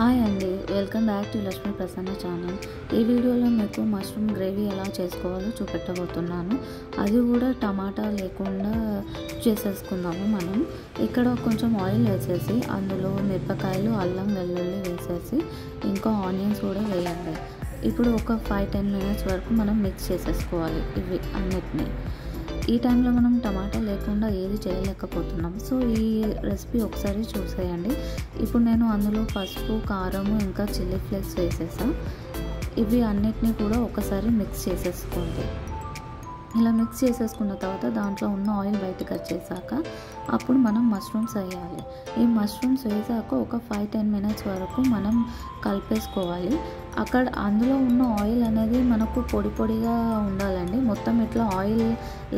Hi అండి, welcome back to Lakshmi Prasanna channel. ఈ వీడియోలో మీకు మష్రూమ్ గ్రేవీ ఎలా చేసుకోవాలో చూపెట్టబోతున్నాను. అది కూడా టమాటా లేకుండా చేసేసుకుందాము. మనం ఇక్కడ కొంచెం ఆయిల్ వేసేసి అందులో మిరపకాయలు, అల్లం వెల్లుల్లి వేసేసి ఇంకా ఆనియన్స్ కూడా వేయండి. ఇప్పుడు ఒక 5-10 మినిట్స్ వరకు మనం మిక్స్ చేసేసుకోవాలి ఇవి అన్నిటినీ. ఈ టైంలో మనం టమాటా లేకుండా ఏది చేయలేకపోతున్నాం. సో ఈ రెసిపీ ఒకసారి చూసేయండి. ఇప్పుడు నేను అందులో పసుపు, కారము ఇంకా చిల్లీ ఫ్లేక్స్ వేసేసా. ఇవి అన్నిటినీ కూడా ఒకసారి మిక్స్ చేసేసుకోండి. ఇలా మిక్స్ చేసేసుకున్న తర్వాత దాంట్లో ఉన్న ఆయిల్ బయటకు వచ్చేసాక అప్పుడు మనం మష్రూమ్స్ వేయాలి. ఈ మష్రూమ్స్ వేసాక ఒక 5-10 మినిట్స్ వరకు మనం కలిపేసుకోవాలి. అందులో ఉన్న ఆయిల్ అనేది మనకు పొడి పొడిగా ఉండాలండి. మొత్తం ఇట్లా ఆయిల్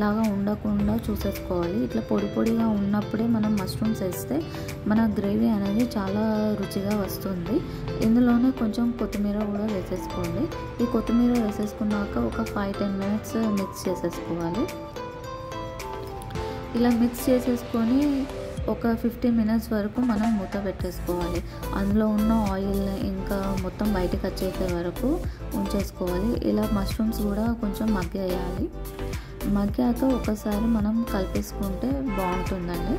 లాగా ఉండకుండా చూసేసుకోవాలి. ఇట్లా పొడి పొడిగా ఉన్నప్పుడే మనం మష్రూమ్స్ వేస్తే మన గ్రేవీ అనేది చాలా రుచిగా వస్తుంది. ఇందులోనే కొంచెం కొత్తిమీర కూడా వేసేసుకోండి. ఈ కొత్తిమీర వేసేసుకున్నాక ఒక 5-10 మినిట్స్ మిక్స్ చేసేసుకోవాలి. ఇలా మిక్స్ చేసేసుకొని ఒక 15 మినిట్స్ వరకు మనం మూత పెట్టేసుకోవాలి. అందులో ఉన్న ఆయిల్ ఇంకా మొత్తం బయటకు వచ్చేసే వరకు ఉంచేసుకోవాలి. ఇలా మష్రూమ్స్ కూడా కొంచెం మగ్గేయాలి. మగ్గాక ఒకసారి మనం కలిపేసుకుంటే బాగుంటుందండి.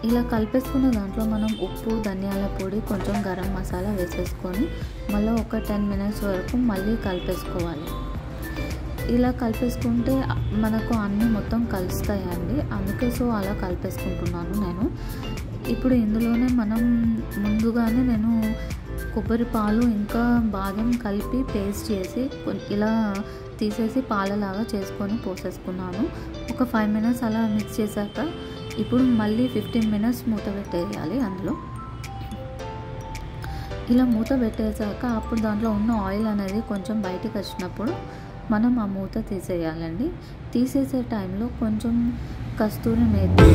ఇలా కలిపేసుకున్న దాంట్లో మనం ఉప్పు, ధనియాల పొడి, కొంచెం గరం మసాలా వేసేసుకొని మళ్ళీ ఒక 10 మినిట్స్ వరకు మళ్ళీ కలిపేసుకోవాలి. ఇలా కలిపేసుకుంటే మనకు అన్నీ మొత్తం కలుస్తాయండి. అందుకే అలా కలిపేసుకుంటున్నాను నేను. ఇప్పుడు ఇందులోనే మనం ముందుగానే నేను కొబ్బరి పాలు ఇంకా బాదం కలిపి పేస్ట్ చేసి ఇలా తీసేసి పాలలాగా చేసుకొని పోసేసుకున్నాను. ఒక 5 మినిట్స్ అలా మిక్స్ చేశాక ఇప్పుడు మళ్ళీ 15 మినిట్స్ మూత పెట్టేయాలి. అందులో ఇలా మూత పెట్టేశాక అప్పుడు దాంట్లో ఉన్న ఆయిల్ అనేది కొంచెం బయటకు వచ్చినప్పుడు మనం ఆ మూత తీసేయాలండి. తీసేసే టైంలో కొంచెం కస్తూరి మేతి